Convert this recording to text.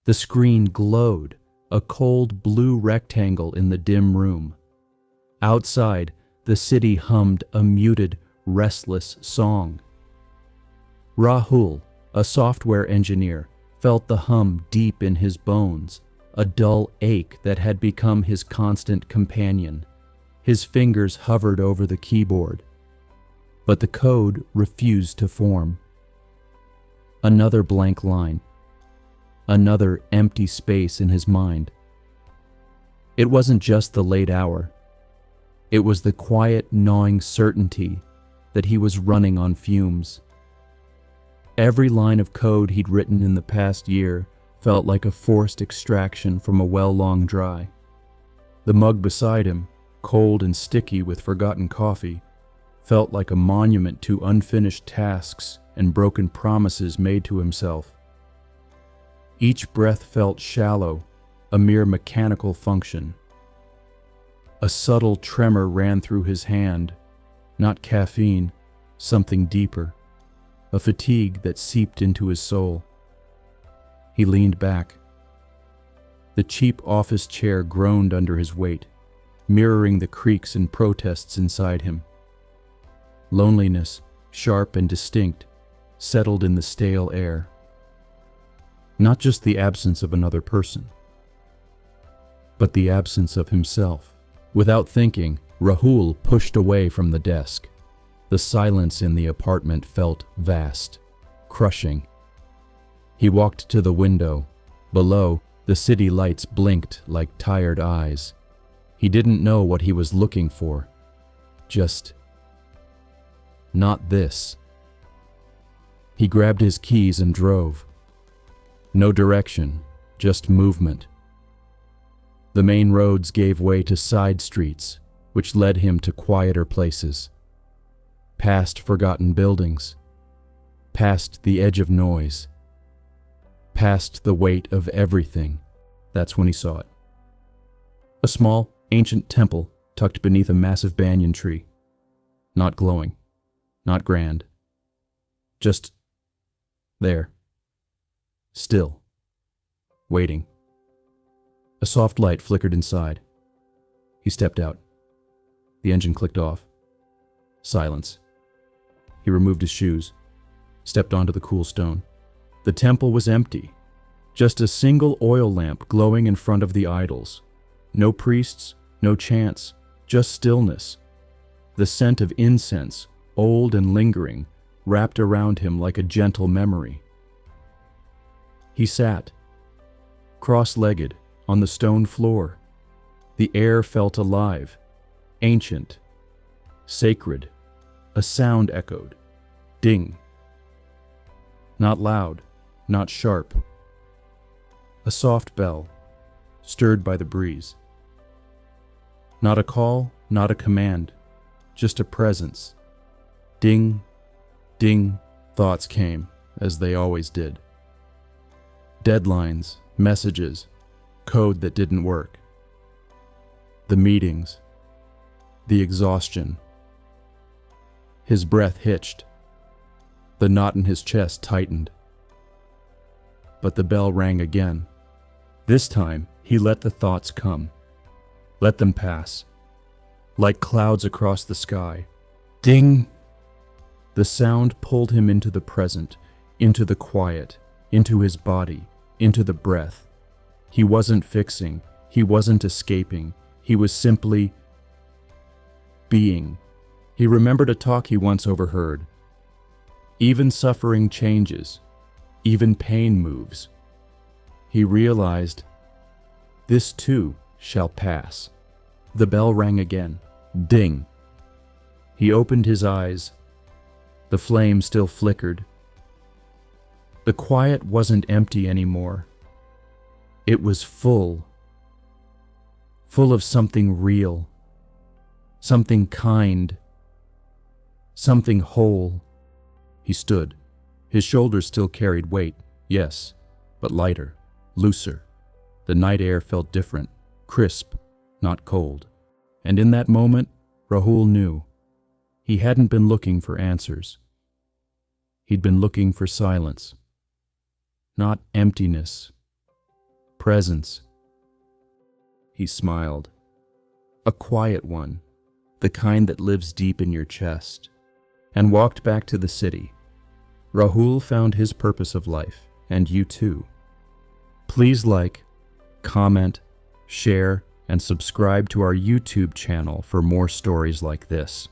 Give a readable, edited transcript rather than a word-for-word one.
The screen glowed, a cold blue rectangle in the dim room. Outside, the city hummed a muted, restless song. Rahul, a software engineer, felt the hum deep in his bones, a dull ache that had become his constant companion. His fingers hovered over the keyboard, but the code refused to form. Another blank line. Another empty space in his mind. It wasn't just the late hour. It was the quiet, gnawing certainty that he was running on fumes. Every line of code he'd written in the past year felt like a forced extraction from a well long dry. The mug beside him, cold and sticky with forgotten coffee, felt like a monument to unfinished tasks and broken promises made to himself. Each breath felt shallow, a mere mechanical function. A subtle tremor ran through his hand, not caffeine, something deeper, a fatigue that seeped into his soul. He leaned back. The cheap office chair groaned under his weight, mirroring the creaks and protests inside him. Loneliness, sharp and distinct, settled in the stale air. Not just the absence of another person, but the absence of himself. Without thinking, Rahul pushed away from the desk. The silence in the apartment felt vast, crushing. He walked to the window. Below, the city lights blinked like tired eyes. He didn't know what he was looking for. Just not this. He grabbed his keys and drove. No direction, just movement. The main roads gave way to side streets, which led him to quieter places. Past forgotten buildings. Past the edge of noise. Past the weight of everything. That's when he saw it. A small, ancient temple tucked beneath a massive banyan tree. Not glowing. Not grand. Just there. Still. Waiting. A soft light flickered inside. He stepped out. The engine clicked off. Silence. He removed his shoes, stepped onto the cool stone. The temple was empty. Just a single oil lamp glowing in front of the idols. No priests, no chants, just stillness. The scent of incense, old and lingering, wrapped around him like a gentle memory. He sat, cross-legged, on the stone floor. The air felt alive, ancient, sacred. A sound echoed. Ding. Not loud, not sharp. A soft bell, stirred by the breeze. Not a call, not a command, just a presence. Ding, ding, thoughts came, as they always did. Deadlines, messages, code that didn't work. The meetings, the exhaustion. His breath hitched. The knot in his chest tightened. But the bell rang again. This time, he let the thoughts come. Let them pass. Like clouds across the sky. Ding! The sound pulled him into the present, into the quiet, into his body, into the breath. He wasn't fixing. He wasn't escaping. He was simply being. He remembered a talk he once overheard. Even suffering changes. Even pain moves. He realized, this too shall pass. The bell rang again. Ding. He opened his eyes. The flame still flickered. The quiet wasn't empty anymore. It was full. Full of something real. Something kind. Something whole. He stood. His shoulders still carried weight, yes, but lighter, looser. The night air felt different, crisp, not cold. And in that moment, Rahul knew. He hadn't been looking for answers. He'd been looking for silence. Not emptiness, presence." He smiled. "A quiet one, the kind that lives deep in your chest," and walked back to the city. Rahul found his purpose of life, and you too. Please like, comment, share, and subscribe to our YouTube channel for more stories like this.